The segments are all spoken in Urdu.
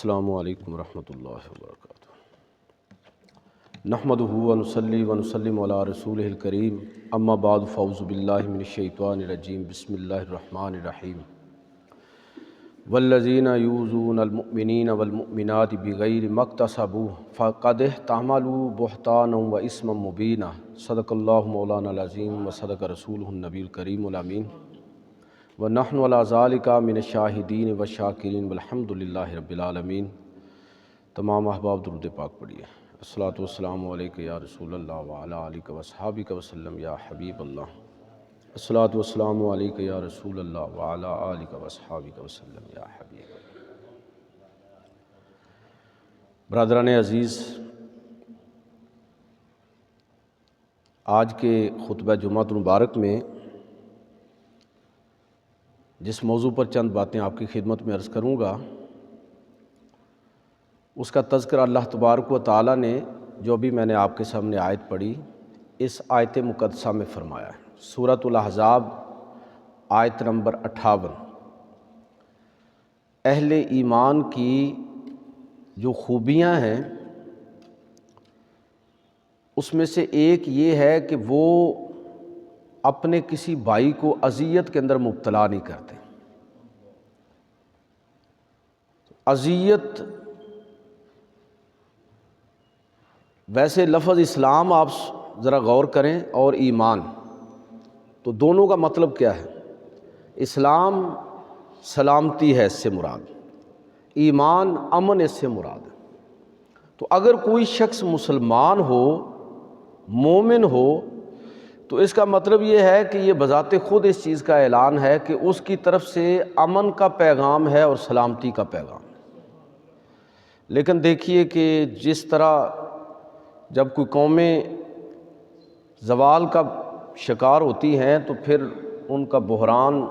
السلام علیکم ورحمۃ اللہ وبرکاتہ۔ نحمدہ و نصلی و نسلم علی رسولہ الکریم، اما بعد فاعوذ باللہ من الشیطان الرجیم، بسم اللہ الرحمن الرحیم۔ والذین یؤذون المؤمنین والمؤمنات بغیر ما اکتسبوا فقد احتملوا بہتانا و اثما مبینا۔ صدق اللہ مولانا العظیم و صدق رسولہ النبی الکریم الامین، ونحن علی ذالک من الشاہدین والشاکرین والحمد للہ رب العالمین۔ تمام احباب درود پاک پڑھیے۔ الصلاۃ والسلام علیک یا رسول اللہ وعلی آلک واصحابک وسلم یا حبیب اللہ۔ الصلاۃ والسلام علیک یا رسول اللہ وعلی آلک واصحابک وسلم یا حبیب اللہ۔ برادران عزیز، آج کے خطبہ جمعۃ المبارک میں جس موضوع پر چند باتیں آپ کی خدمت میں عرض کروں گا، اس کا تذکرہ اللہ تبارک و تعالیٰ نے جو بھی میں نے آپ کے سامنے آیت پڑھی، اس آیت مقدسہ میں فرمایا ہے۔ سورۃ الاحزاب آیت نمبر 58۔ اہل ایمان کی جو خوبیاں ہیں اس میں سے ایک یہ ہے کہ وہ اپنے کسی بھائی کو اذیت کے اندر مبتلا نہیں کرتے۔ اذیت ویسے لفظ اسلام آپ ذرا غور کریں اور ایمان، تو دونوں کا مطلب کیا ہے؟ اسلام سلامتی ہے، اس سے مراد، ایمان امن اس سے مراد ہے۔ تو اگر کوئی شخص مسلمان ہو، مومن ہو، تو اس کا مطلب یہ ہے کہ یہ بذات خود اس چیز کا اعلان ہے کہ اس کی طرف سے امن کا پیغام ہے اور سلامتی کا پیغام ہے۔ لیکن دیکھیے کہ جس طرح جب کوئی قومیں زوال کا شکار ہوتی ہیں تو پھر ان کا بحران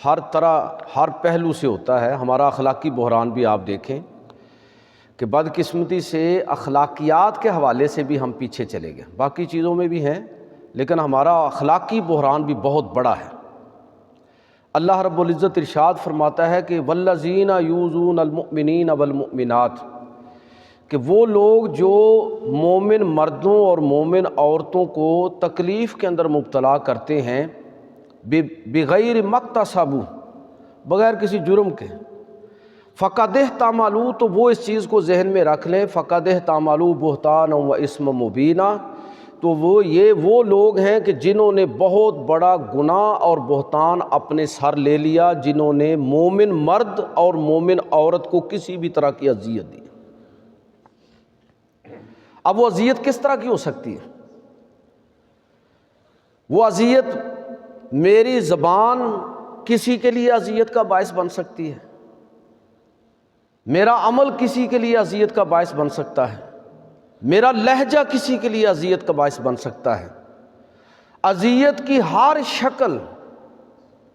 ہر طرح ہر پہلو سے ہوتا ہے۔ ہمارا اخلاقی بحران بھی آپ دیکھیں کہ بدقسمتی سے اخلاقیات کے حوالے سے بھی ہم پیچھے چلے گئے، باقی چیزوں میں بھی ہیں لیکن ہمارا اخلاقی بحران بھی بہت بڑا ہے۔ اللہ رب العزت ارشاد فرماتا ہے کہ والذین یؤذون المؤمنین والمؤمنات، کہ وہ لوگ جو مومن مردوں اور مومن عورتوں کو تکلیف کے اندر مبتلا کرتے ہیں، بغیر ما اکتسبوا، بغیر کسی جرم کے، فقد احتملوا، تو وہ اس چیز کو ذہن میں رکھ لیں، فقد احتملوا بہتانا و اثما مبینا، تو وہ لوگ ہیں کہ جنہوں نے بہت بڑا گناہ اور بہتان اپنے سر لے لیا، جنہوں نے مومن مرد اور مومن عورت کو کسی بھی طرح کی اذیت دی۔ اب وہ اذیت کس طرح کی ہو سکتی ہے؟ وہ اذیت میری زبان کسی کے لیے اذیت کا باعث بن سکتی ہے، میرا عمل کسی کے لیے اذیت کا باعث بن سکتا ہے، میرا لہجہ کسی کے لیے اذیت کا باعث بن سکتا ہے۔ اذیت کی ہر شکل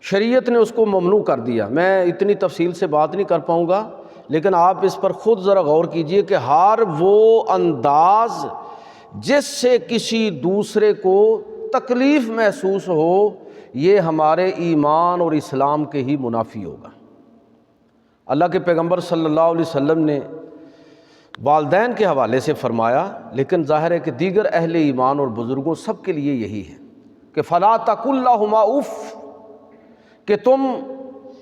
شریعت نے اس کو ممنوع کر دیا۔ میں اتنی تفصیل سے بات نہیں کر پاؤں گا، لیکن آپ اس پر خود ذرا غور کیجئے کہ ہر وہ انداز جس سے کسی دوسرے کو تکلیف محسوس ہو، یہ ہمارے ایمان اور اسلام کے ہی منافی ہوگا۔ اللہ کے پیغمبر صلی اللہ علیہ وسلم نے والدین کے حوالے سے فرمایا، لیکن ظاہر ہے کہ دیگر اہل ایمان اور بزرگوں سب کے لیے یہی ہے کہ فَلَا تَقُل لَّهُمَا اُفٍّ، کہ تم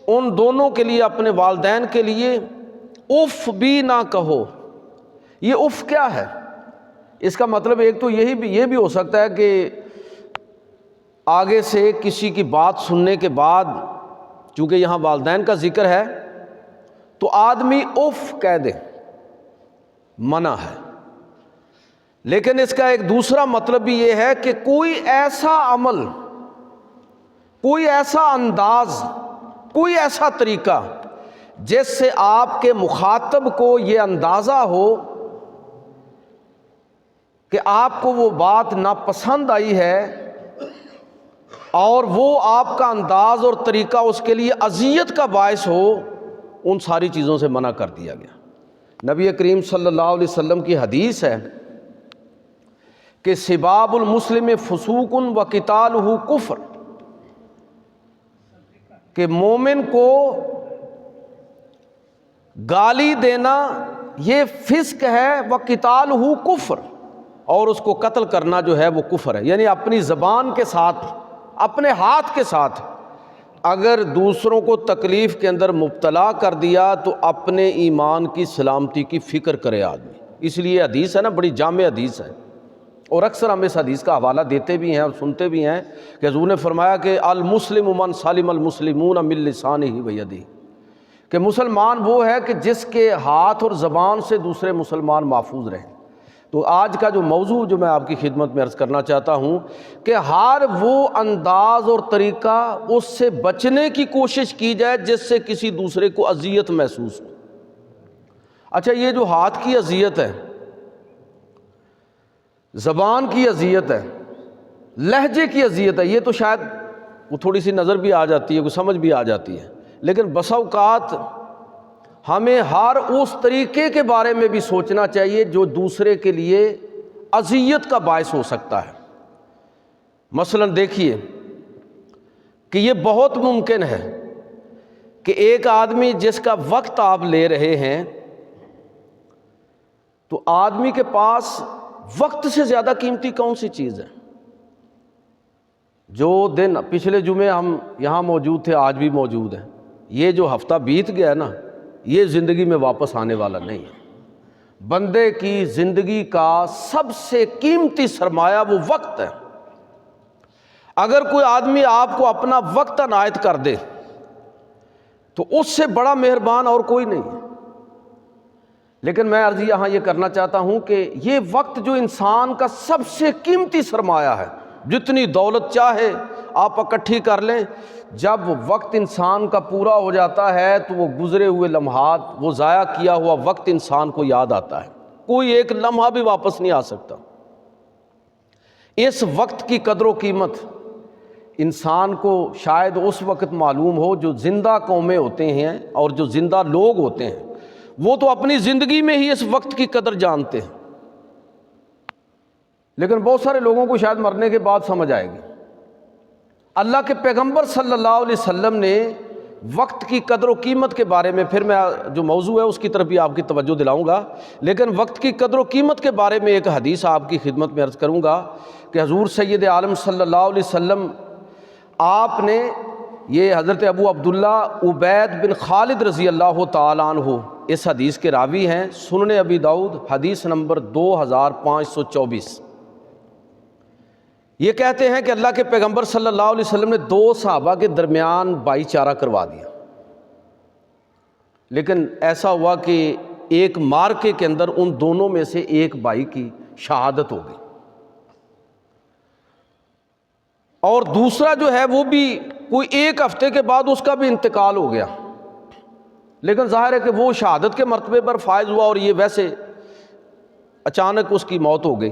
ان دونوں کے لیے، اپنے والدین کے لیے اف بھی نہ کہو۔ یہ اف کیا ہے؟ اس کا مطلب ایک تو یہ بھی ہو سکتا ہے کہ آگے سے کسی کی بات سننے کے بعد، چونکہ یہاں والدین کا ذکر ہے، تو آدمی اف کہہ دے، منع ہے۔ لیکن اس کا ایک دوسرا مطلب بھی یہ ہے کہ کوئی ایسا عمل، کوئی ایسا انداز، کوئی ایسا طریقہ جس سے آپ کے مخاطب کو یہ اندازہ ہو کہ آپ کو وہ بات ناپسند آئی ہے اور وہ آپ کا انداز اور طریقہ اس کے لیے اذیت کا باعث ہو، ان ساری چیزوں سے منع کر دیا گیا۔ نبی کریم صلی اللہ علیہ وسلم کی حدیث ہے کہ سباب المسلم فسوق و قتالہ کفر، کہ مومن کو گالی دینا یہ فسق ہے، وقتالہ کفر، اور اس کو قتل کرنا جو ہے وہ کفر ہے۔ یعنی اپنی زبان کے ساتھ، اپنے ہاتھ کے ساتھ اگر دوسروں کو تکلیف کے اندر مبتلا کر دیا تو اپنے ایمان کی سلامتی کی فکر کرے آدمی۔ اس لیے حدیث ہے نا، بڑی جامع حدیث ہے، اور اکثر ہم اس حدیث کا حوالہ دیتے بھی ہیں اور سنتے بھی ہیں کہ حضور نے فرمایا کہ المسلم من سلم المسلمون من لسانہ و یدہ، کہ مسلمان وہ ہے کہ جس کے ہاتھ اور زبان سے دوسرے مسلمان محفوظ رہیں۔ تو آج کا جو موضوع جو میں آپ کی خدمت میں عرض کرنا چاہتا ہوں کہ ہر وہ انداز اور طریقہ اس سے بچنے کی کوشش کی جائے جس سے کسی دوسرے کو اذیت محسوس ہو۔ اچھا، یہ جو ہاتھ کی اذیت ہے، زبان کی اذیت ہے، لہجے کی اذیت ہے، یہ تو شاید وہ تھوڑی سی نظر بھی آ جاتی ہے، کوئی سمجھ بھی آ جاتی ہے، لیکن بسا اوقات ہمیں ہر اس طریقے کے بارے میں بھی سوچنا چاہیے جو دوسرے کے لیے اذیت کا باعث ہو سکتا ہے۔ مثلا دیکھیے کہ یہ بہت ممکن ہے کہ ایک آدمی جس کا وقت آپ لے رہے ہیں، تو آدمی کے پاس وقت سے زیادہ قیمتی کون سی چیز ہے؟ جو دن پچھلے جمعے ہم یہاں موجود تھے، آج بھی موجود ہیں، یہ جو ہفتہ بیت گیا ہے نا، یہ زندگی میں واپس آنے والا نہیں ہے۔ بندے کی زندگی کا سب سے قیمتی سرمایہ وہ وقت ہے۔ اگر کوئی آدمی آپ کو اپنا وقت عنایت کر دے تو اس سے بڑا مہربان اور کوئی نہیں ہے۔ لیکن میں عرض یہاں یہ کرنا چاہتا ہوں کہ یہ وقت جو انسان کا سب سے قیمتی سرمایہ ہے، جتنی دولت چاہے آپ اکٹھی کر لیں، جب وقت انسان کا پورا ہو جاتا ہے تو وہ گزرے ہوئے لمحات، وہ ضائع کیا ہوا وقت انسان کو یاد آتا ہے، کوئی ایک لمحہ بھی واپس نہیں آ سکتا۔ اس وقت کی قدر و قیمت انسان کو شاید اس وقت معلوم ہو جو زندہ قومیں ہوتے ہیں اور جو زندہ لوگ ہوتے ہیں، وہ تو اپنی زندگی میں ہی اس وقت کی قدر جانتے ہیں، لیکن بہت سارے لوگوں کو شاید مرنے کے بعد سمجھ آئے گی۔ اللہ کے پیغمبر صلی اللہ علیہ وسلم نے وقت کی قدر و قیمت کے بارے میں، پھر میں جو موضوع ہے اس کی طرف بھی آپ کی توجہ دلاؤں گا، لیکن وقت کی قدر و قیمت کے بارے میں ایک حدیث آپ کی خدمت میں عرض کروں گا کہ حضور سید عالم صلی اللہ علیہ وسلم آپ نے، یہ حضرت ابو عبداللہ عبید بن خالد رضی اللہ تعالیٰ عنہ اس حدیث کے راوی ہیں، سنن ابی داؤد حدیث نمبر 2524۔ یہ کہتے ہیں کہ اللہ کے پیغمبر صلی اللہ علیہ وسلم نے دو صحابہ کے درمیان بھائی چارہ کروا دیا، لیکن ایسا ہوا کہ ایک مارکے کے اندر ان دونوں میں سے ایک بھائی کی شہادت ہو گئی، اور دوسرا جو ہے وہ بھی کوئی ایک ہفتے کے بعد اس کا بھی انتقال ہو گیا، لیکن ظاہر ہے کہ وہ شہادت کے مرتبے پر فائز ہوا اور یہ ویسے اچانک اس کی موت ہو گئی۔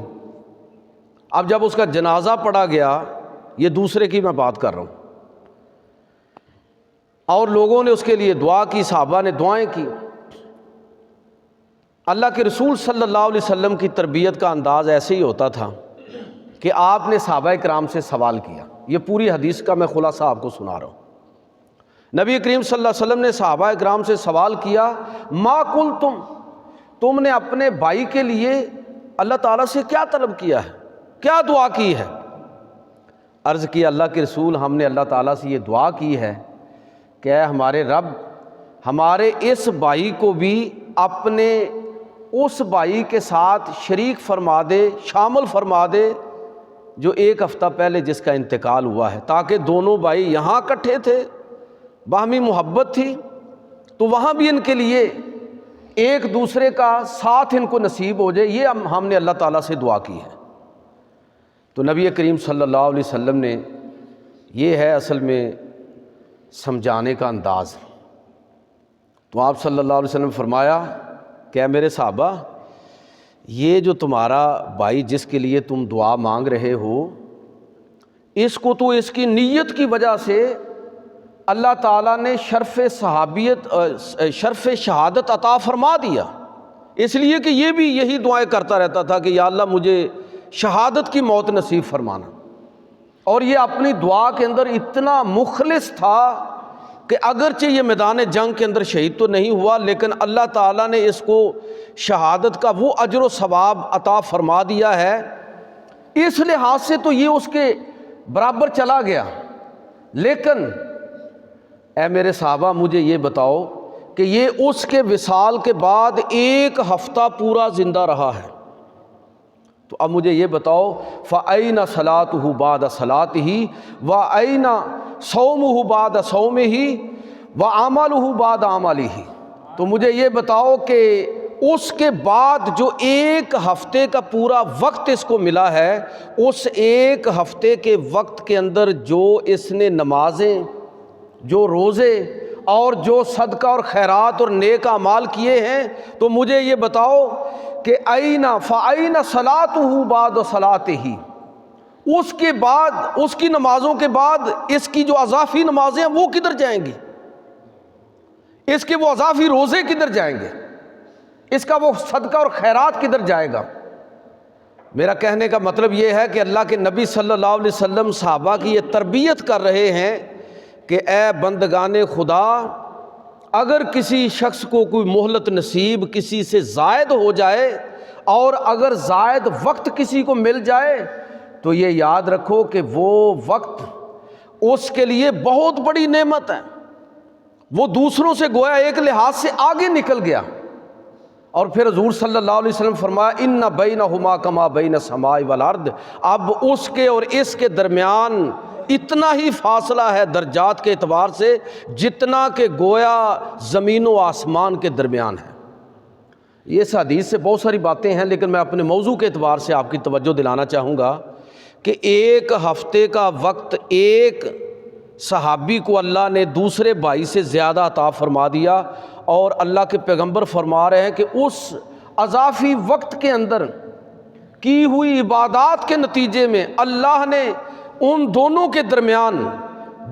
اب جب اس کا جنازہ پڑھا گیا، یہ دوسرے کی میں بات کر رہا ہوں، اور لوگوں نے اس کے لیے دعا کی، صحابہ نے دعائیں کی۔ اللہ کے رسول صلی اللہ علیہ وسلم کی تربیت کا انداز ایسے ہی ہوتا تھا کہ آپ نے صحابہ کرام سے سوال کیا۔ یہ پوری حدیث کا میں خلاصہ آپ کو سنا رہا ہوں۔ نبی کریم صلی اللہ علیہ وسلم نے صحابہ کرام سے سوال کیا، ما قلتم، تم نے اپنے بھائی کے لیے اللہ تعالیٰ سے کیا طلب کیا ہے، کیا دعا کی ہے؟ عرض کی، اللہ کے رسول، ہم نے اللہ تعالیٰ سے یہ دعا کی ہے کہ اے ہمارے رب، ہمارے اس بھائی کو بھی اپنے اس بھائی کے ساتھ شریک فرما دے، شامل فرما دے جو ایک ہفتہ پہلے جس کا انتقال ہوا ہے، تاکہ دونوں بھائی یہاں اکٹھے تھے، باہمی محبت تھی، تو وہاں بھی ان کے لیے ایک دوسرے کا ساتھ ان کو نصیب ہو جائے۔ یہ ہم نے اللہ تعالیٰ سے دعا کی ہے۔ تو نبی کریم صلی اللہ علیہ وسلم نے، یہ ہے اصل میں سمجھانے کا انداز۔ تو آپ صلی اللہ علیہ وسلم نے فرمایا کہ اے میرے صحابہ، یہ جو تمہارا بھائی جس کے لیے تم دعا مانگ رہے ہو، اس کو تو اس کی نیت کی وجہ سے اللہ تعالیٰ نے شرف شہادت عطا فرما دیا، اس لیے کہ یہ بھی یہی دعائیں کرتا رہتا تھا کہ یا اللہ مجھے شہادت کی موت نصیب فرمانا، اور یہ اپنی دعا کے اندر اتنا مخلص تھا کہ اگرچہ یہ میدان جنگ کے اندر شہید تو نہیں ہوا، لیکن اللہ تعالیٰ نے اس کو شہادت کا وہ اجر و ثواب عطا فرما دیا ہے، اس لحاظ سے تو یہ اس کے برابر چلا گیا۔ لیکن اے میرے صحابہ مجھے یہ بتاؤ کہ یہ اس کے وصال کے بعد 1 ہفتہ پورا زندہ رہا ہے، تو اب مجھے یہ بتاؤ فَأَيْنَ صَلَاتُهُ بَعْدَ صَلَاتِهِ وَأَيْنَ صَوْمُهُ بَعْدَ صَوْمِهِ وَعَمَلُهُ بَعْدَ عَمَلِهِ۔ تو مجھے یہ بتاؤ کہ اس کے بعد جو 1 ہفتے کا پورا وقت اس کو ملا ہے، اس 1 ہفتے کے وقت کے اندر جو اس نے نمازیں، جو روزے اور جو صدقہ اور خیرات اور نیک اعمال کیے ہیں، تو مجھے یہ بتاؤ کہ فَأَيْنَ صَلَاتُهُ بَعْدَ صَلَاتِهِ، اس کے بعد، اس کی نمازوں کے بعد اس کی جو اضافی نمازیں ہیں وہ کدھر جائیں گی؟ اس کے وہ اضافی روزے کدھر جائیں گے؟ اس کا وہ صدقہ اور خیرات کدھر جائے گا؟ میرا کہنے کا مطلب یہ ہے کہ اللہ کے نبی صلی اللہ علیہ وسلم صحابہ کی یہ تربیت کر رہے ہیں کہ اے بندگان خدا، اگر کسی شخص کو کوئی مہلت نصیب کسی سے زائد ہو جائے اور اگر زائد وقت کسی کو مل جائے تو یہ یاد رکھو کہ وہ وقت اس کے لیے بہت بڑی نعمت ہے، وہ دوسروں سے گویا ایک لحاظ سے آگے نکل گیا۔ اور پھر حضور صلی اللہ علیہ وسلم فرمایا ان بینہما کما بین السماء والارض، اب اس کے اور اس کے درمیان اتنا ہی فاصلہ ہے درجات کے اعتبار سے جتنا کہ گویا زمین و آسمان کے درمیان ہے۔ یہ اس حدیث سے بہت ساری باتیں ہیں، لیکن میں اپنے موضوع کے اعتبار سے آپ کی توجہ دلانا چاہوں گا کہ 1 ہفتے کا وقت ایک صحابی کو اللہ نے دوسرے بھائی سے زیادہ عطا فرما دیا، اور اللہ کے پیغمبر فرما رہے ہیں کہ اس اضافی وقت کے اندر کی ہوئی عبادات کے نتیجے میں اللہ نے ان دونوں کے درمیان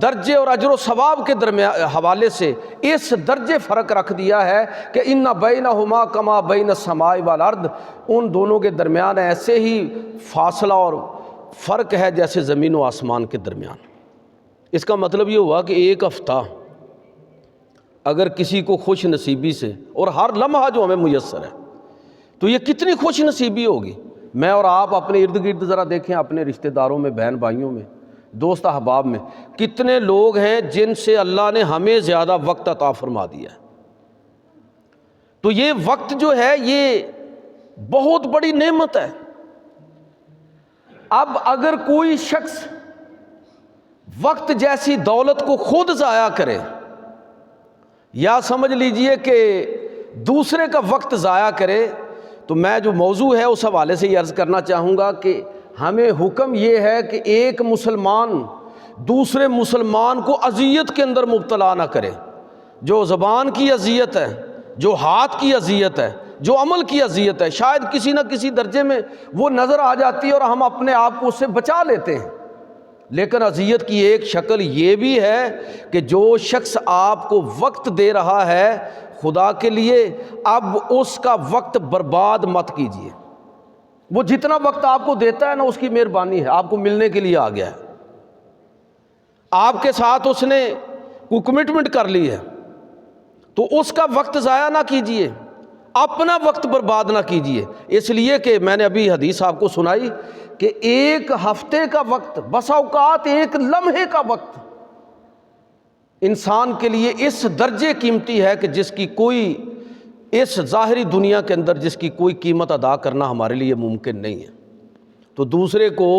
درجے اور اجر و ثواب کے درمیان حوالے سے اس درجے فرق رکھ دیا ہے کہ ان بینہما کما بین السماء والارض، ان دونوں کے درمیان ایسے ہی فاصلہ اور فرق ہے جیسے زمین و آسمان کے درمیان۔ اس کا مطلب یہ ہوا کہ 1 ہفتہ اگر کسی کو خوش نصیبی سے، اور ہر لمحہ جو ہمیں میسر ہے، تو یہ کتنی خوش نصیبی ہوگی۔ میں اور آپ اپنے ارد گرد ذرا دیکھیں، اپنے رشتہ داروں میں، بہن بھائیوں میں، دوست احباب میں کتنے لوگ ہیں جن سے اللہ نے ہمیں زیادہ وقت عطا فرما دیا ہے۔ تو یہ وقت جو ہے یہ بہت بڑی نعمت ہے۔ اب اگر کوئی شخص وقت جیسی دولت کو خود ضائع کرے، یا سمجھ لیجئے کہ دوسرے کا وقت ضائع کرے، تو میں جو موضوع ہے اس حوالے سے یہ عرض کرنا چاہوں گا کہ ہمیں حکم یہ ہے کہ ایک مسلمان دوسرے مسلمان کو اذیت کے اندر مبتلا نہ کرے۔ جو زبان کی اذیت ہے، جو ہاتھ کی اذیت ہے، جو عمل کی اذیت ہے، شاید کسی نہ کسی درجے میں وہ نظر آ جاتی ہے اور ہم اپنے آپ کو اس سے بچا لیتے ہیں، لیکن اذیت کی ایک شکل یہ بھی ہے کہ جو شخص آپ کو وقت دے رہا ہے خدا کے لیے، اب اس کا وقت برباد مت کیجیے۔ وہ جتنا وقت آپ کو دیتا ہے نا، اس کی مہربانی ہے، آپ کو ملنے کے لیے آ گیا ہے، آپ کے ساتھ اس نے کوئی کمٹمنٹ کر لی ہے، تو اس کا وقت ضائع نہ کیجیے، اپنا وقت برباد نہ کیجیے۔ اس لیے کہ میں نے ابھی حدیث آپ کو سنائی کہ 1 ہفتے کا وقت، بسا اوقات 1 لمحے کا وقت انسان کے لیے اس درجے قیمتی ہے کہ جس کی کوئی اس ظاہری دنیا کے اندر جس کی کوئی قیمت ادا کرنا ہمارے لیے ممکن نہیں ہے۔ تو دوسرے کو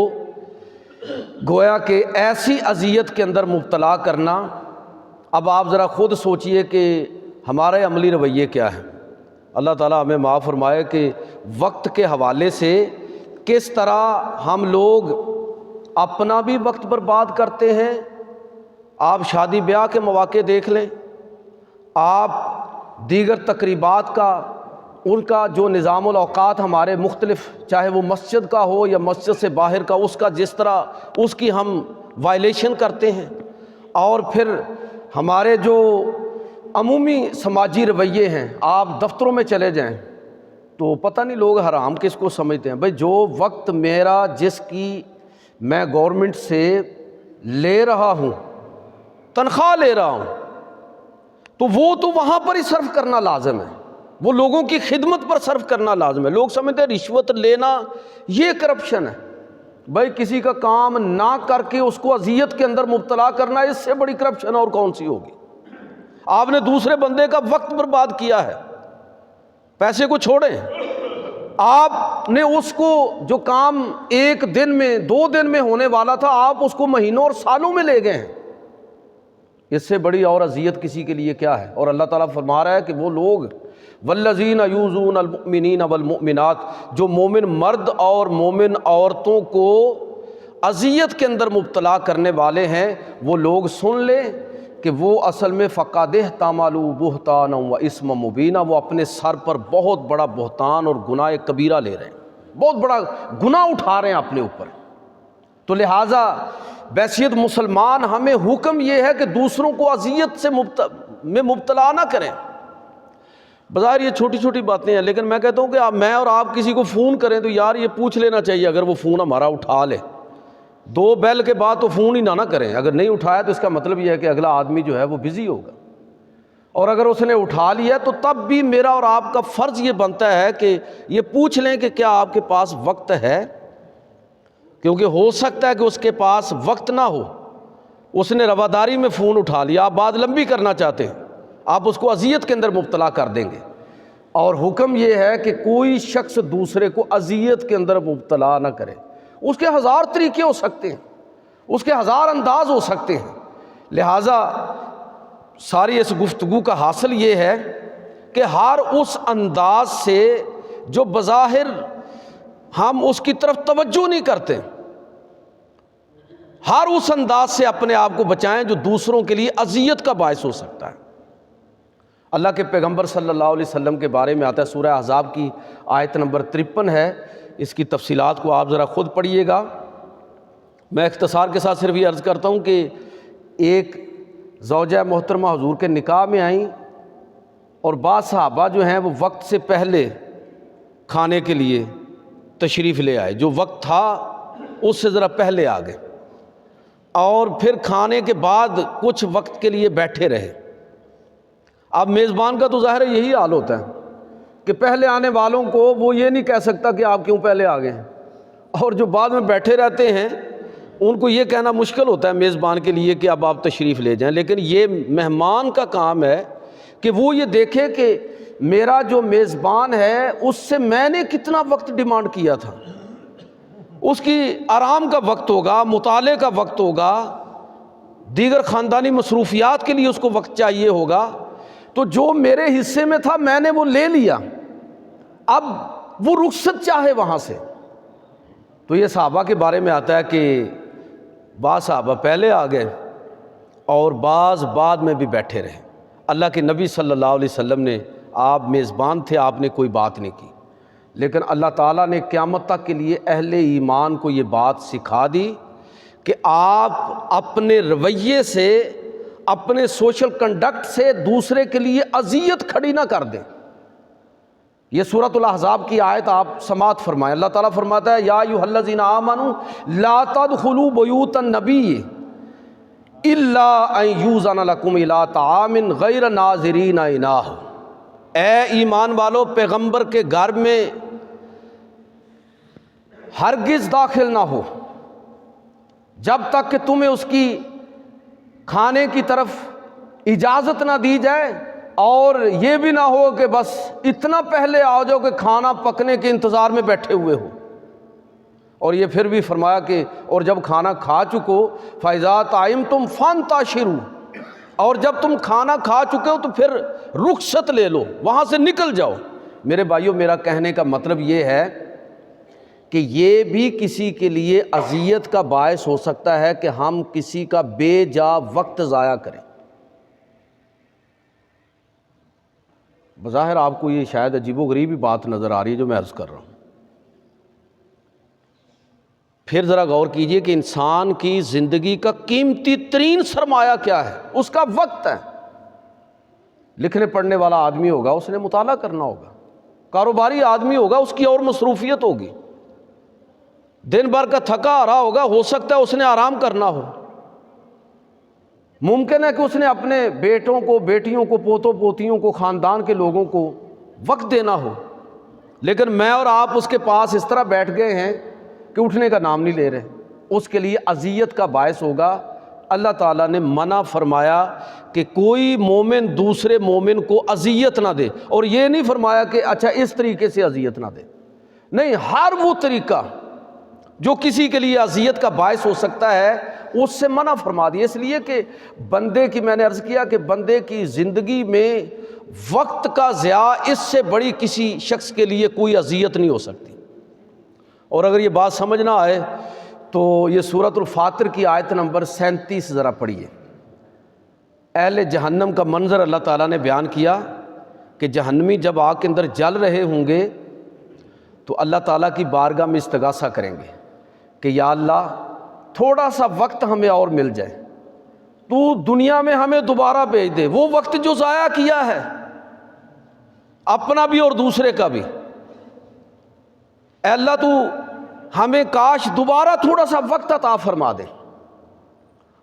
گویا کہ ایسی اذیت کے اندر مبتلا کرنا، اب آپ ذرا خود سوچئے کہ ہمارے عملی رویے کیا ہیں۔ اللہ تعالیٰ ہمیں معاف فرمائے کہ وقت کے حوالے سے کس طرح ہم لوگ اپنا بھی وقت برباد کرتے ہیں۔ آپ شادی بیاہ کے مواقع دیکھ لیں، آپ دیگر تقریبات کا، ان کا جو نظام الاوقات ہمارے مختلف، چاہے وہ مسجد کا ہو یا مسجد سے باہر کا، اس کا جس طرح اس کی ہم وائلیشن کرتے ہیں، اور پھر ہمارے جو عمومی سماجی رویے ہیں، آپ دفتروں میں چلے جائیں تو پتہ نہیں لوگ حرام کس کو سمجھتے ہیں۔ بھئی جو وقت میرا، جس کی میں گورنمنٹ سے لے رہا ہوں، تنخواہ لے رہا ہوں، تو وہ تو وہاں پر ہی صرف کرنا لازم ہے، وہ لوگوں کی خدمت پر صرف کرنا لازم ہے۔ لوگ سمجھتے ہیں رشوت لینا یہ کرپشن ہے۔ بھائی کسی کا کام نہ کر کے اس کو اذیت کے اندر مبتلا کرنا، اس سے بڑی کرپشن اور کون سی ہوگی؟ آپ نے دوسرے بندے کا وقت برباد کیا ہے، پیسے کو چھوڑیں، آپ نے اس کو جو کام ایک دن میں 2 دن میں ہونے والا تھا، آپ اس کو مہینوں اور سالوں میں لے گئے ہیں۔ اس سے بڑی اور اذیت کسی کے لیے کیا ہے؟ اور اللہ تعالیٰ فرما رہا ہے کہ وہ لوگ والذین یؤذون المؤمنین والمؤمنات، جو مومن مرد اور مومن عورتوں کو اذیت کے اندر مبتلا کرنے والے ہیں، وہ لوگ سن لیں کہ وہ اصل میں فقد احتملوا بہتانا و اسما مبینا، وہ اپنے سر پر بہت بڑا بہتان اور گناہ کبیرہ لے رہے ہیں، بہت بڑا گناہ اٹھا رہے ہیں اپنے اوپر۔ تو لہٰذا بحیثیت مسلمان ہمیں حکم یہ ہے کہ دوسروں کو اذیت میں مبتلا نہ کریں۔ بظاہر یہ چھوٹی چھوٹی باتیں ہیں، لیکن میں کہتا ہوں کہ میں اور آپ کسی کو فون کریں تو یار یہ پوچھ لینا چاہیے، اگر وہ فون ہمارا اٹھا لے 2 بیل کے بعد تو فون ہی نہ کریں، اگر نہیں اٹھایا تو اس کا مطلب یہ ہے کہ اگلا آدمی جو ہے وہ بزی ہوگا، اور اگر اس نے اٹھا لیا تو تب بھی میرا اور آپ کا فرض یہ بنتا ہے کہ یہ پوچھ لیں کہ کیا آپ کے پاس وقت ہے، کیونکہ ہو سکتا ہے کہ اس کے پاس وقت نہ ہو، اس نے رواداری میں فون اٹھا لیا، آپ بات لمبی کرنا چاہتے ہیں، آپ اس کو اذیت کے اندر مبتلا کر دیں گے۔ اور حکم یہ ہے کہ کوئی شخص دوسرے کو اذیت کے اندر مبتلا نہ کرے۔ اس کے 1000 طریقے ہو سکتے ہیں، اس کے 1000 انداز ہو سکتے ہیں، لہٰذا ساری اس گفتگو کا حاصل یہ ہے کہ ہر اس انداز سے جو بظاہر ہم اس کی طرف توجہ نہیں کرتے، ہر اس انداز سے اپنے آپ کو بچائیں جو دوسروں کے لیے اذیت کا باعث ہو سکتا ہے۔ اللہ کے پیغمبر صلی اللہ علیہ وسلم کے بارے میں آتا ہے، سورہ احزاب کی آیت نمبر 53 ہے، اس کی تفصیلات کو آپ ذرا خود پڑھیے گا۔ میں اختصار کے ساتھ صرف یہ عرض کرتا ہوں کہ ایک زوجہ محترمہ حضور کے نکاح میں آئیں، اور بعض صحابہ جو ہیں وہ وقت سے پہلے کھانے کے لیے تشریف لے آئے، جو وقت تھا اس سے ذرا پہلے آ گئے، اور پھر کھانے کے بعد کچھ وقت کے لیے بیٹھے رہے۔ اب میزبان کا تو ظاہر یہی حال ہوتا ہے کہ پہلے آنے والوں کو وہ یہ نہیں کہہ سکتا کہ آپ کیوں پہلے آ گئے ہیں، اور جو بعد میں بیٹھے رہتے ہیں ان کو یہ کہنا مشکل ہوتا ہے میزبان کے لیے کہ اب آپ تشریف لے جائیں۔ لیکن یہ مہمان کا کام ہے کہ وہ یہ دیکھے کہ میرا جو میزبان ہے اس سے میں نے کتنا وقت ڈیمانڈ کیا تھا، اس کی آرام کا وقت ہوگا، مطالعے کا وقت ہوگا، دیگر خاندانی مصروفیات کے لیے اس کو وقت چاہیے ہوگا، تو جو میرے حصے میں تھا میں نے وہ لے لیا، اب وہ رخصت چاہے وہاں سے۔ تو یہ صحابہ کے بارے میں آتا ہے کہ بعض صحابہ پہلے آ گئے اور بعض بعد میں بھی بیٹھے رہے۔ اللہ کے نبی صلی اللہ علیہ وسلم نے، آپ میزبان تھے، آپ نے کوئی بات نہیں کی، لیکن اللہ تعالیٰ نے قیامت تک کے لیے اہل ایمان کو یہ بات سکھا دی کہ آپ اپنے رویے سے، اپنے سوشل کنڈکٹ سے دوسرے کے لیے اذیت کھڑی نہ کر دیں۔ یہ سورۃ الاحزاب کی آیت آپ سماعت فرمائیں، اللہ تعالیٰ فرماتا ہے یا ایھا الذین آمنوا لا تدخلوا بیوت النبی الا ان یؤذن لکم الی طعام غیر ناظرین اناہ، اے ایمان والو پیغمبر کے گھر میں ہرگز داخل نہ ہو جب تک کہ تمہیں اس کی کھانے کی طرف اجازت نہ دی جائے، اور یہ بھی نہ ہو کہ بس اتنا پہلے آ جاؤ کہ کھانا پکنے کے انتظار میں بیٹھے ہوئے ہو۔ اور یہ پھر بھی فرمایا کہ اور جب کھانا کھا چکو فَإِذَا طَعِمْتُمْ فَانْتَشِرُوا، اور جب تم کھانا کھا چکے ہو تو پھر رخصت لے لو، وہاں سے نکل جاؤ۔ میرے بھائیوں، میرا کہنے کا مطلب یہ ہے کہ یہ بھی کسی کے لیے اذیت کا باعث ہو سکتا ہے کہ ہم کسی کا بے جا وقت ضائع کریں۔ بظاہر آپ کو یہ شاید عجیب و غریب ہی بات نظر آ رہی ہے جو میں عرض کر رہا ہوں، پھر ذرا غور کیجئے کہ انسان کی زندگی کا قیمتی ترین سرمایہ کیا ہے؟ اس کا وقت ہے۔ لکھنے پڑھنے والا آدمی ہوگا، اس نے مطالعہ کرنا ہوگا، کاروباری آدمی ہوگا، اس کی اور مصروفیت ہوگی، دن بھر کا تھکا آ رہا ہوگا، ہو سکتا ہے اس نے آرام کرنا ہو، ممکن ہے کہ اس نے اپنے بیٹوں کو، بیٹیوں کو، پوتوں پوتیوں کو، خاندان کے لوگوں کو وقت دینا ہو، لیکن میں اور آپ اس کے پاس اس طرح بیٹھ گئے ہیں کہ اٹھنے کا نام نہیں لے رہے، اس کے لیے اذیت کا باعث ہوگا۔ اللہ تعالیٰ نے منع فرمایا کہ کوئی مومن دوسرے مومن کو اذیت نہ دے، اور یہ نہیں فرمایا کہ اچھا اس طریقے سے اذیت نہ دے، نہیں، ہر وہ طریقہ جو کسی کے لیے اذیت کا باعث ہو سکتا ہے اس سے منع فرما دیا، اس لیے کہ بندے کی، میں نے عرض کیا کہ بندے کی زندگی میں وقت کا ضیاع اس سے بڑی کسی شخص کے لیے کوئی اذیت نہیں ہو سکتی۔ اور اگر یہ بات سمجھ نہ آئے تو یہ سورۃ الفاطر کی آیت نمبر 37 ذرا پڑھیے۔ اہل جہنم کا منظر اللہ تعالیٰ نے بیان کیا کہ جہنمی جب آگ کے اندر جل رہے ہوں گے تو اللہ تعالیٰ کی بارگاہ میں استغاثہ کریں گے کہ یا اللہ تھوڑا سا وقت ہمیں اور مل جائے، تو دنیا میں ہمیں دوبارہ بھیج دے، وہ وقت جو ضائع کیا ہے اپنا بھی اور دوسرے کا بھی، اے اللہ تو ہمیں کاش دوبارہ تھوڑا سا وقت عطا فرما دے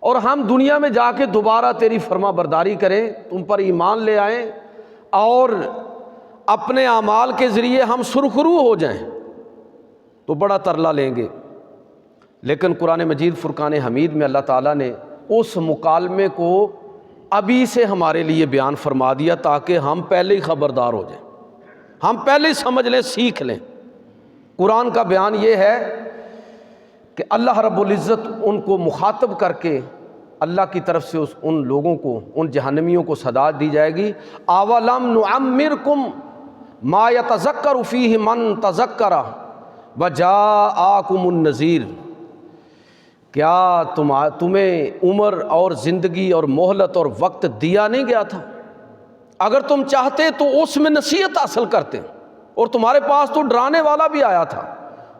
اور ہم دنیا میں جا کے دوبارہ تیری فرما برداری کریں، تم پر ایمان لے آئیں اور اپنے اعمال کے ذریعے ہم سرخرو ہو جائیں، تو بڑا ترلا لیں گے۔ لیکن قرآن مجید فرقان حمید میں اللہ تعالیٰ نے اس مکالمے کو ابھی سے ہمارے لیے بیان فرما دیا تاکہ ہم پہلے ہی خبردار ہو جائیں، ہم پہلے ہی سمجھ لیں، سیکھ لیں۔ قرآن کا بیان یہ ہے کہ اللہ رب العزت ان کو مخاطب کر کے اللہ کی طرف سے ان لوگوں کو، ان جہنمیوں کو صدا دی جائے گی، اولم نعمرکم ما یتذکر فیہ من تذکر وجاءکم النذیر، کیا تمہیں عمر اور زندگی اور مہلت اور وقت دیا نہیں گیا تھا؟ اگر تم چاہتے تو اس میں نصیحت حاصل کرتے، اور تمہارے پاس تو ڈرانے والا بھی آیا تھا۔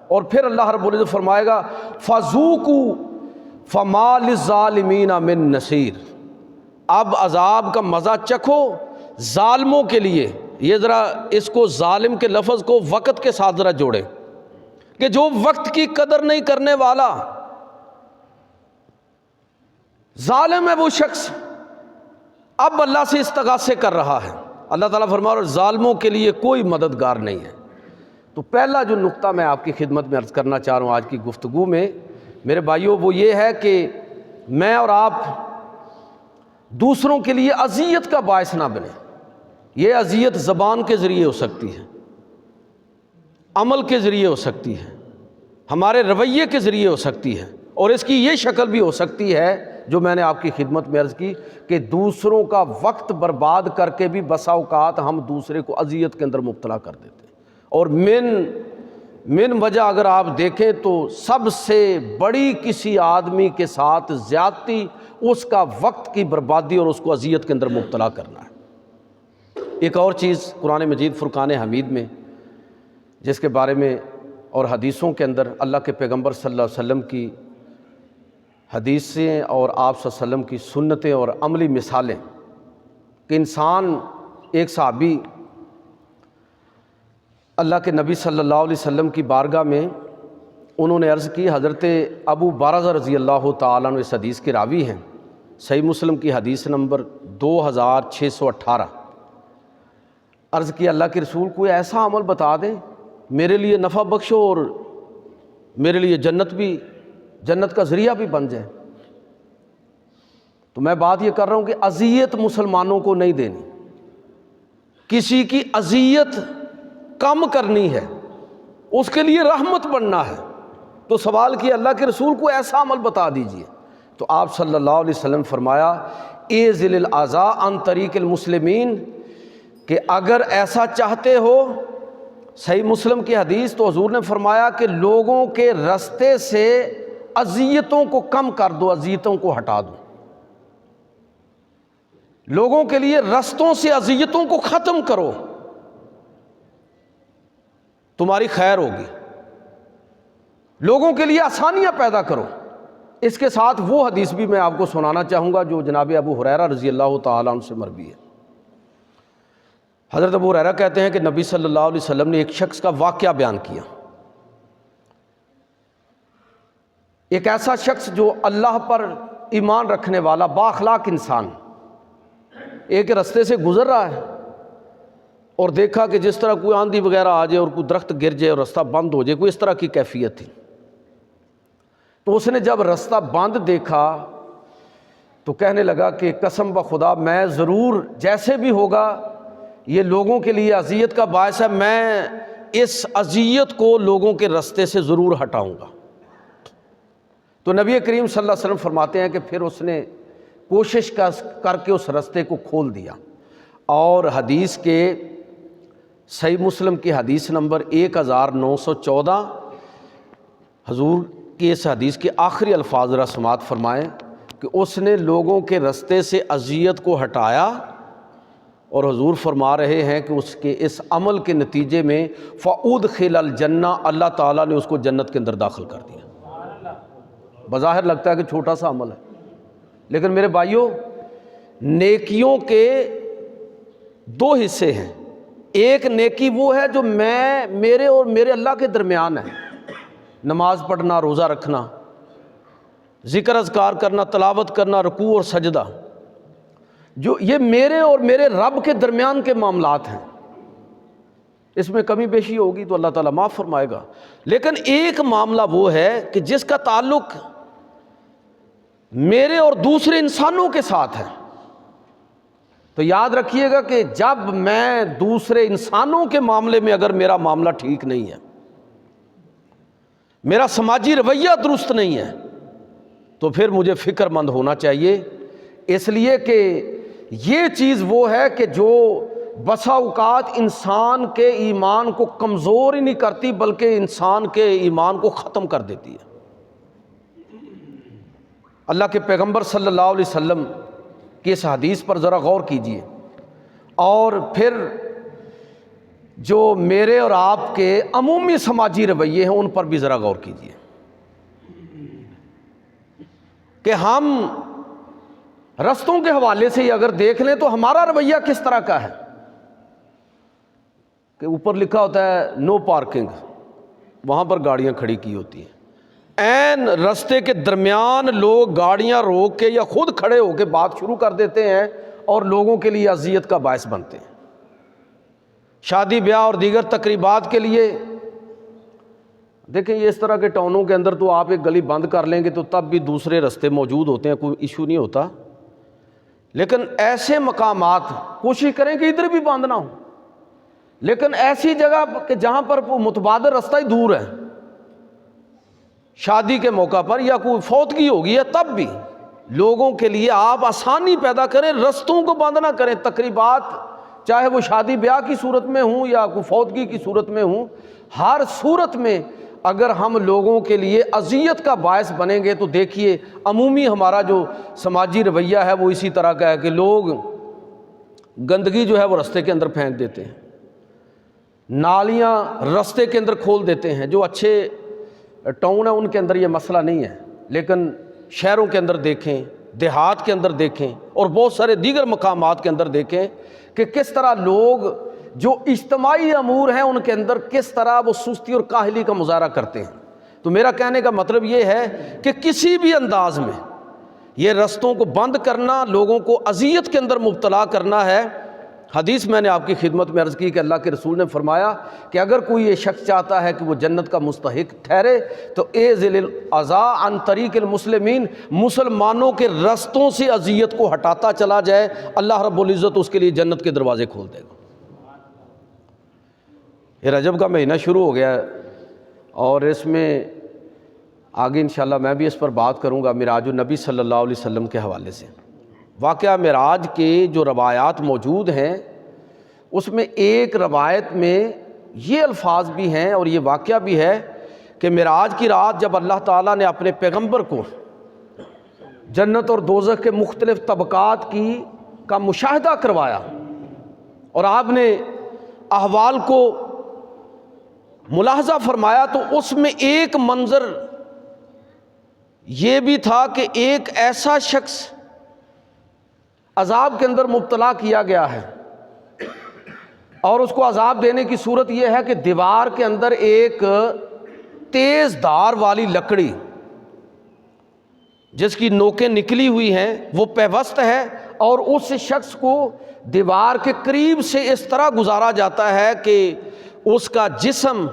اور پھر اللہ رب العزت فرمائے گا فذوقوا فما للظالمین من نصیر، اب عذاب کا مزہ چکھو ظالموں کے لیے۔ یہ ذرا اس کو ظالم کے لفظ کو وقت کے ساتھ ذرا جوڑے کہ جو وقت کی قدر نہیں کرنے والا ظالم ہے وہ شخص، اب اللہ سے استغاثے کر رہا ہے۔ اللہ تعالیٰ فرما رہا ہے ظالموں کے لیے کوئی مددگار نہیں ہے۔ تو پہلا جو نقطہ میں آپ کی خدمت میں عرض کرنا چاہ رہا ہوں آج کی گفتگو میں میرے بھائیوں، وہ یہ ہے کہ میں اور آپ دوسروں کے لیے اذیت کا باعث نہ بنیں۔ یہ اذیت زبان کے ذریعے ہو سکتی ہے، عمل کے ذریعے ہو سکتی ہے، ہمارے رویے کے ذریعے ہو سکتی ہے، اور اس کی یہ شکل بھی ہو سکتی ہے جو میں نے آپ کی خدمت میں عرض کی کہ دوسروں کا وقت برباد کر کے بھی بسا اوقات ہم دوسرے کو اذیت کے اندر مبتلا کر دیتے ہیں۔ اور من وجہ اگر آپ دیکھیں تو سب سے بڑی کسی آدمی کے ساتھ زیادتی اس کا وقت کی بربادی اور اس کو اذیت کے اندر مبتلا کرنا ہے۔ ایک اور چیز قرآن مجید فرقان حمید میں جس کے بارے میں اور حدیثوں کے اندر اللہ کے پیغمبر صلی اللہ علیہ وسلم کی حدیثیں اور آپ صلی اللہ علیہ وسلم کی سنتیں اور عملی مثالیں کہ انسان، ایک صحابی اللہ کے نبی صلی اللہ علیہ وسلم کی بارگاہ میں انہوں نے عرض کی، حضرت ابو برزہ رضی اللہ تعالیٰ عنہ اس حدیث کے راوی ہیں، صحیح مسلم کی حدیث نمبر 2618، عرض کی اللہ کے رسول کوئی ایسا عمل بتا دیں میرے لیے نفع بخش ہو اور میرے لیے جنت کا ذریعہ بھی بن جائے۔ تو میں بات یہ کر رہا ہوں کہ اذیت مسلمانوں کو نہیں دینی، کسی کی اذیت کم کرنی ہے، اس کے لیے رحمت بننا ہے۔ تو سوال کیا اللہ کے رسول کو ایسا عمل بتا دیجئے، تو آپ صلی اللہ علیہ وسلم فرمایا اعزل الاذى عن طریق المسلمین، کہ اگر ایسا چاہتے ہو، صحیح مسلم کی حدیث، تو حضور نے فرمایا کہ لوگوں کے رستے سے اذیتوں کو کم کر دو، اذیتوں کو ہٹا دو، لوگوں کے لیے رستوں سے اذیتوں کو ختم کرو، تمہاری خیر ہوگی، لوگوں کے لیے آسانیاں پیدا کرو۔ اس کے ساتھ وہ حدیث بھی میں آپ کو سنانا چاہوں گا جو جناب ابو ہریرہ رضی اللہ تعالیٰ عنہ سے مروی ہے۔ حضرت ابو ہریرہ کہتے ہیں کہ نبی صلی اللہ علیہ وسلم نے ایک شخص کا واقعہ بیان کیا، ایک ایسا شخص جو اللہ پر ایمان رکھنے والا بااخلاق انسان ایک رستے سے گزر رہا ہے اور دیکھا کہ جس طرح کوئی آندھی وغیرہ آ جائے اور کوئی درخت گر جائے اور رستہ بند ہو جائے، کوئی اس طرح کی کیفیت تھی، تو اس نے جب رستہ بند دیکھا تو کہنے لگا کہ قسم بخدا میں ضرور جیسے بھی ہوگا یہ لوگوں کے لیے اذیت کا باعث ہے، میں اس اذیت کو لوگوں کے رستے سے ضرور ہٹاؤں گا۔ تو نبی کریم صلی اللہ علیہ وسلم فرماتے ہیں کہ پھر اس نے کوشش کر کے اس رستے کو کھول دیا۔ اور حدیث کے صحیح مسلم کی حدیث نمبر 1914، حضور کی اس حدیث کے آخری الفاظ ذرا سماعت فرمائیں کہ اس نے لوگوں کے رستے سے اذیت کو ہٹایا، اور حضور فرما رہے ہیں کہ اس کے اس عمل کے نتیجے میں فَأُدْخِلَ الْجَنَّةَ، اللہ تعالیٰ نے اس کو جنت کے اندر داخل کر دیا۔ بظاہر لگتا ہے کہ چھوٹا سا عمل ہے، لیکن میرے بھائیوں نیکیوں کے دو حصے ہیں۔ ایک نیکی وہ ہے جو میرے اور میرے اللہ کے درمیان ہے، نماز پڑھنا، روزہ رکھنا، ذکر اذکار کرنا، تلاوت کرنا، رکوع اور سجدہ، جو یہ میرے اور میرے رب کے درمیان کے معاملات ہیں، اس میں کمی بیشی ہوگی تو اللہ تعالیٰ معاف فرمائے گا۔ لیکن ایک معاملہ وہ ہے کہ جس کا تعلق میرے اور دوسرے انسانوں کے ساتھ ہے، تو یاد رکھیے گا کہ جب میں دوسرے انسانوں کے معاملے میں اگر میرا معاملہ ٹھیک نہیں ہے، میرا سماجی رویہ درست نہیں ہے، تو پھر مجھے فکر مند ہونا چاہیے، اس لیے کہ یہ چیز وہ ہے کہ جو بسا اوقات انسان کے ایمان کو کمزور ہی نہیں کرتی بلکہ انسان کے ایمان کو ختم کر دیتی ہے۔ اللہ کے پیغمبر صلی اللہ علیہ وسلم کی اس حدیث پر ذرا غور کیجئے، اور پھر جو میرے اور آپ کے عمومی سماجی رویے ہیں ان پر بھی ذرا غور کیجئے کہ ہم رستوں کے حوالے سے ہی اگر دیکھ لیں تو ہمارا رویہ کس طرح کا ہے کہ اوپر لکھا ہوتا ہے نو پارکنگ، وہاں پر گاڑیاں کھڑی کی ہوتی ہیں، عین رستے کے درمیان لوگ گاڑیاں روک کے یا خود کھڑے ہو کے بات شروع کر دیتے ہیں اور لوگوں کے لیے اذیت کا باعث بنتے ہیں۔ شادی بیاہ اور دیگر تقریبات کے لیے دیکھیں یہ اس طرح کے ٹاؤنوں کے اندر تو آپ ایک گلی بند کر لیں گے تو تب بھی دوسرے رستے موجود ہوتے ہیں، کوئی ایشو نہیں ہوتا، لیکن ایسے مقامات کوشش کریں کہ ادھر بھی بند نہ ہو، لیکن ایسی جگہ کہ جہاں پر متبادل رستہ ہی دور ہے، شادی کے موقع پر یا کوئی فوتگی ہوگی ہے تب بھی لوگوں کے لیے آپ آسانی پیدا کریں، رستوں کو بند نہ کریں۔ تقریبات چاہے وہ شادی بیاہ کی صورت میں ہوں یا کوئی فوتگی کی صورت میں ہوں، ہر صورت میں اگر ہم لوگوں کے لیے اذیت کا باعث بنیں گے تو دیکھیے عمومی ہمارا جو سماجی رویہ ہے وہ اسی طرح کا ہے کہ لوگ گندگی جو ہے وہ رستے کے اندر پھینک دیتے ہیں، نالیاں رستے کے اندر کھول دیتے ہیں۔ جو اچھے ٹاؤن ہیں ان کے اندر یہ مسئلہ نہیں ہے، لیکن شہروں کے اندر دیکھیں، دیہات کے اندر دیکھیں اور بہت سارے دیگر مقامات کے اندر دیکھیں کہ کس طرح لوگ جو اجتماعی امور ہیں ان کے اندر کس طرح وہ سستی اور کاہلی کا مظاہرہ کرتے ہیں۔ تو میرا کہنے کا مطلب یہ ہے کہ کسی بھی انداز میں یہ رستوں کو بند کرنا، لوگوں کو اذیت کے اندر مبتلا کرنا ہے۔ حدیث میں نے آپ کی خدمت میں عرض کی کہ اللہ کے رسول نے فرمایا کہ اگر کوئی یہ شخص چاہتا ہے کہ وہ جنت کا مستحق ٹھہرے تو اعزل الاذى عن طریق المسلمین، مسلمانوں کے رستوں سے اذیت کو ہٹاتا چلا جائے، اللہ رب العزت اس کے لیے جنت کے دروازے کھول دے گا۔ یہ رجب کا مہینہ شروع ہو گیا ہے اور اس میں آگے انشاءاللہ میں بھی اس پر بات کروں گا معراج النبی صلی اللہ علیہ وسلم کے حوالے سے۔ واقعہ معراج کے جو روایات موجود ہیں اس میں ایک روایت میں یہ الفاظ بھی ہیں اور یہ واقعہ بھی ہے کہ معراج کی رات جب اللہ تعالیٰ نے اپنے پیغمبر کو جنت اور دوزخ کے مختلف طبقات کا مشاہدہ کروایا اور آپ نے احوال کو ملاحظہ فرمایا، تو اس میں ایک منظر یہ بھی تھا کہ ایک ایسا شخص عذاب کے اندر مبتلا کیا گیا ہے اور اس کو عذاب دینے کی صورت یہ ہے کہ دیوار کے اندر ایک تیز دھار والی لکڑی جس کی نوکیں نکلی ہوئی ہیں وہ پیوست ہے، اور اس شخص کو دیوار کے قریب سے اس طرح گزارا جاتا ہے کہ اس کا جسم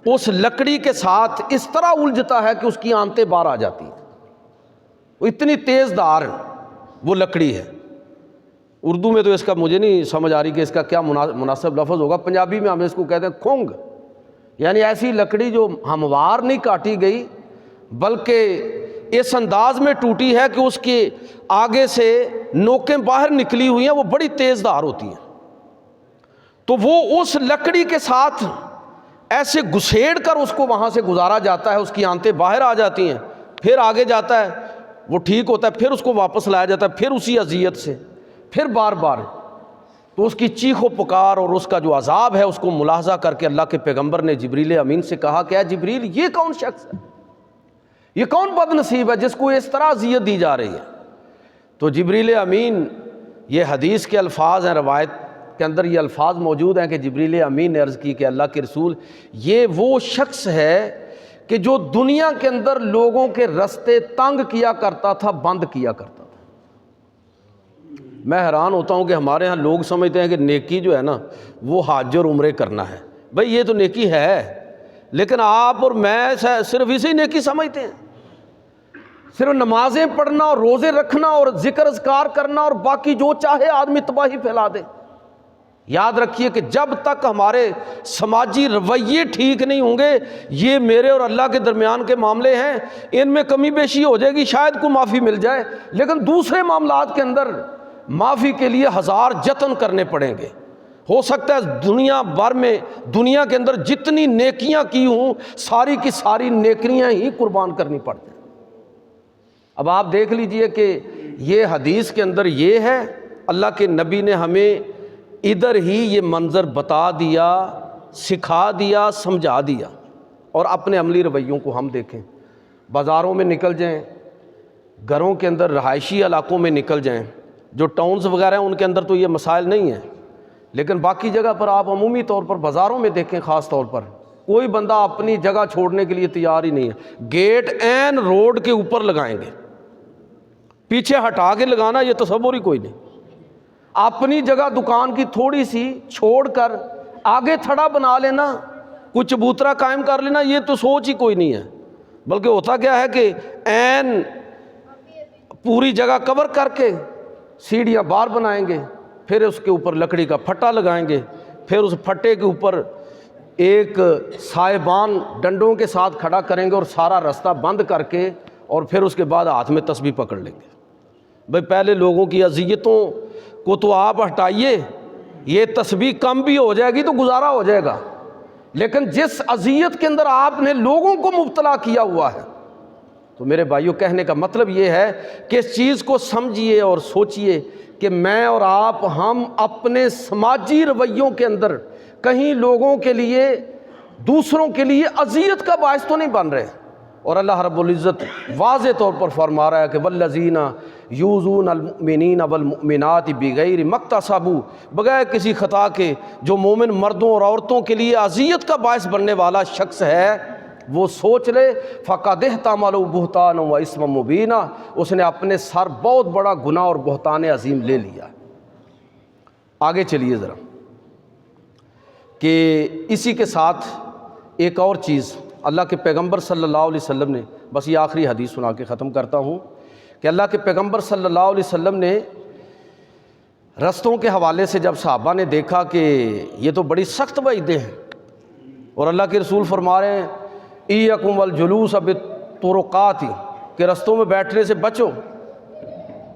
اس لکڑی کے ساتھ اس طرح الجھتا ہے کہ اس کی آنتیں باہر آ جاتی ہیں، وہ اتنی تیز دھار وہ لکڑی ہے۔ اردو میں تو اس کا مجھے نہیں سمجھ آ رہی کہ اس کا کیا مناسب لفظ ہوگا، پنجابی میں ہم اس کو کہتے ہیں کھنگ، یعنی ایسی لکڑی جو ہموار نہیں کاٹی گئی بلکہ اس انداز میں ٹوٹی ہے کہ اس کے آگے سے نوکیں باہر نکلی ہوئی ہیں، وہ بڑی تیز دھار ہوتی ہیں۔ تو وہ اس لکڑی کے ساتھ ایسے گھسیڑ کر اس کو وہاں سے گزارا جاتا ہے، اس کی آنتیں باہر آ جاتی ہیں، پھر آگے جاتا ہے، وہ ٹھیک ہوتا ہے، پھر اس کو واپس لایا جاتا ہے، پھر اسی اذیت سے، پھر بار بار۔ تو اس کی چیخ و پکار اور اس کا جو عذاب ہے اس کو ملاحظہ کر کے اللہ کے پیغمبر نے جبریل امین سے کہا کہ اے جبریل، یہ کون شخص ہے، یہ کون بد نصیب ہے جس کو اس طرح اذیت دی جا رہی ہے؟ تو جبریل امین، یہ حدیث کے الفاظ ہیں، روایت کے اندر یہ الفاظ موجود ہیں کہ جبریل امین نے عرض کی کہ اللہ کے رسول، یہ وہ شخص ہے کہ جو دنیا کے اندر لوگوں کے رستے تنگ کیا کرتا تھا، بند کیا کرتا تھا۔ میں حیران ہوتا ہوں کہ ہمارے ہاں لوگ سمجھتے ہیں کہ نیکی جو ہے نا وہ حج اور عمرے کرنا ہے۔ بھئی یہ تو نیکی ہے، لیکن آپ اور میں صرف اسی نیکی سمجھتے ہیں، صرف نمازیں پڑھنا اور روزے رکھنا اور ذکر اذکار کرنا اور باقی جو چاہے آدمی تباہی پھیلا دے۔ یاد رکھیے کہ جب تک ہمارے سماجی رویے ٹھیک نہیں ہوں گے، یہ میرے اور اللہ کے درمیان کے معاملے ہیں، ان میں کمی بیشی ہو جائے گی، شاید کو معافی مل جائے، لیکن دوسرے معاملات کے اندر معافی کے لیے ہزار جتن کرنے پڑیں گے۔ ہو سکتا ہے دنیا بھر میں، دنیا کے اندر جتنی نیکیاں کی ہوں، ساری کی ساری نیکیاں ہی قربان کرنی پڑ جائیں۔ اب آپ دیکھ لیجئے کہ یہ حدیث کے اندر یہ ہے، اللہ کے نبی نے ہمیں ادھر ہی یہ منظر بتا دیا، سکھا دیا، سمجھا دیا، اور اپنے عملی رویوں کو ہم دیکھیں۔ بازاروں میں نکل جائیں، گھروں کے اندر، رہائشی علاقوں میں نکل جائیں، جو ٹاؤنز وغیرہ ہیں ان کے اندر تو یہ مسائل نہیں ہیں، لیکن باقی جگہ پر آپ عمومی طور پر بازاروں میں دیکھیں، خاص طور پر کوئی بندہ اپنی جگہ چھوڑنے کے لیے تیار ہی نہیں ہے، گیٹ این روڈ کے اوپر لگائیں گے، پیچھے ہٹا کے لگانا یہ تصور ہی کوئی نہیں۔ اپنی جگہ دکان کی تھوڑی سی چھوڑ کر آگے تھڑا بنا لینا، کچھ چبوترا قائم کر لینا، یہ تو سوچ ہی کوئی نہیں ہے۔ بلکہ ہوتا کیا ہے کہ این پوری جگہ کور کر کے سیڑھیاں باہر بنائیں گے، پھر اس کے اوپر لکڑی کا پھٹا لگائیں گے، پھر اس پھٹے کے اوپر ایک سائبان ڈنڈوں کے ساتھ کھڑا کریں گے اور سارا راستہ بند کر کے، اور پھر اس کے بعد ہاتھ میں تسبیح پکڑ لیں گے۔ بھئی پہلے لوگوں کی اذیتوں کو تو آپ ہٹائیے، یہ تسبیح کم بھی ہو جائے گی تو گزارا ہو جائے گا، لیکن جس اذیت کے اندر آپ نے لوگوں کو مبتلا کیا ہوا ہے، تو میرے بھائیوں کہنے کا مطلب یہ ہے کہ اس چیز کو سمجھیے اور سوچئے کہ میں اور آپ، ہم اپنے سماجی رویوں کے اندر کہیں لوگوں کے لیے، دوسروں کے لیے اذیت کا باعث تو نہیں بن رہے۔ اور اللہ رب العزت واضح طور پر فرما رہا ہے کہ والذین یؤذون المؤمنین والمؤمنات بغیر ما اکتسبوا، بغیر کسی خطا کے جو مومن مردوں اور عورتوں کے لیے اذیت کا باعث بننے والا شخص ہے، وہ سوچ لے فقد احتمل بہتانا و اثما مبینا، اس نے اپنے سر بہت بڑا گناہ اور بہتان عظیم لے لیا۔ آگے چلیے ذرا، کہ اسی کے ساتھ ایک اور چیز اللہ کے پیغمبر صلی اللہ علیہ وسلم نے، بس یہ آخری حدیث سنا کے ختم کرتا ہوں، کہ اللہ کے پیغمبر صلی اللہ علیہ وسلم نے رستوں کے حوالے سے جب صحابہ نے دیکھا کہ یہ تو بڑی سخت وعیدیں ہیں، اور اللہ کے رسول فرما رہے ہیں ایکم والجلوس بالطرقات، کہ رستوں میں بیٹھنے سے بچو،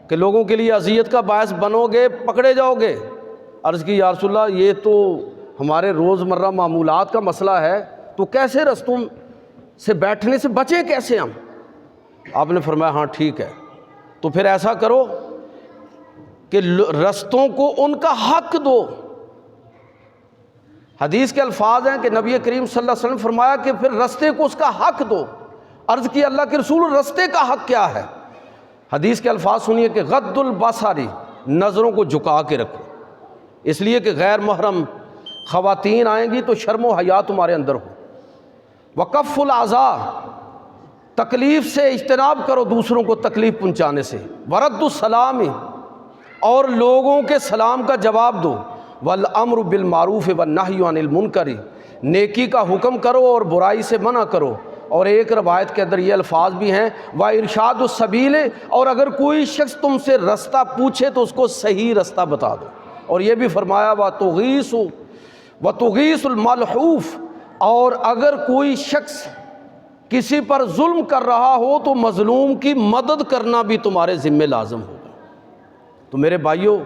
کہ لوگوں کے لیے اذیت کا باعث بنو گے، پکڑے جاؤ گے۔ عرض کی یا رسول اللہ، یہ تو ہمارے روزمرہ معمولات کا مسئلہ ہے، تو کیسے رستوں سے بیٹھنے سے بچیں کیسے ہم؟ آپ نے فرمایا ہاں ٹھیک ہے، تو پھر ایسا کرو کہ رستوں کو ان کا حق دو۔ حدیث کے الفاظ ہیں کہ نبی کریم صلی اللہ علیہ وسلم فرمایا کہ پھر رستے کو اس کا حق دو۔ عرض کی اللہ کے رسول، رستے کا حق کیا ہے؟ حدیث کے الفاظ سنیے کہ غض البصر، نظروں کو جھکا کے رکھو، اس لیے کہ غیر محرم خواتین آئیں گی تو شرم و حیا تمہارے اندر ہو۔ وکف الاذی، تکلیف سے اجتناب کرو دوسروں کو تکلیف پہنچانے سے، ورد السلام، اور لوگوں کے سلام کا جواب دو، والامر بالمعروف والنہی عن المنکر، نیکی کا حکم کرو اور برائی سے منع کرو۔ اور ایک روایت کے اندر یہ الفاظ بھی ہیں، وارشاد السبیل، اور اگر کوئی شخص تم سے رستہ پوچھے تو اس کو صحیح رستہ بتا دو۔ اور یہ بھی فرمایا وتغیث الملحوف، اور اگر کوئی شخص کسی پر ظلم کر رہا ہو تو مظلوم کی مدد کرنا بھی تمہارے ذمہ لازم ہوگا۔ تو میرے بھائیوں،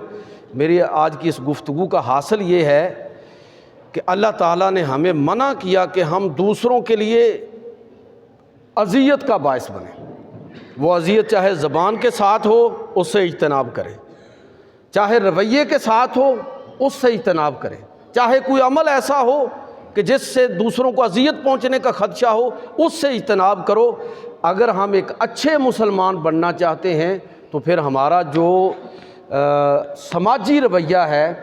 میری آج کی اس گفتگو کا حاصل یہ ہے کہ اللہ تعالیٰ نے ہمیں منع کیا کہ ہم دوسروں کے لیے اذیت کا باعث بنیں۔ وہ اذیت چاہے زبان کے ساتھ ہو اس سے اجتناب کریں، چاہے رویے کے ساتھ ہو اس سے اجتناب کریں، چاہے کوئی عمل ایسا ہو کہ جس سے دوسروں کو اذیت پہنچنے کا خدشہ ہو اس سے اجتناب کرو۔ اگر ہم ایک اچھے مسلمان بننا چاہتے ہیں تو پھر ہمارا جو سماجی رویہ ہے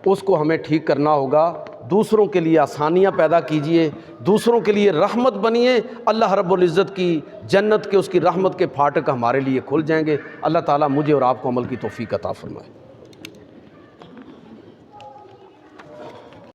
اس کو ہمیں ٹھیک کرنا ہوگا۔ دوسروں کے لیے آسانیاں پیدا کیجئے، دوسروں کے لیے رحمت بنیے، اللہ رب العزت کی جنت کے، اس کی رحمت کے پھاٹک ہمارے لیے کھل جائیں گے۔ اللہ تعالیٰ مجھے اور آپ کو عمل کی توفیق عطا فرمائے۔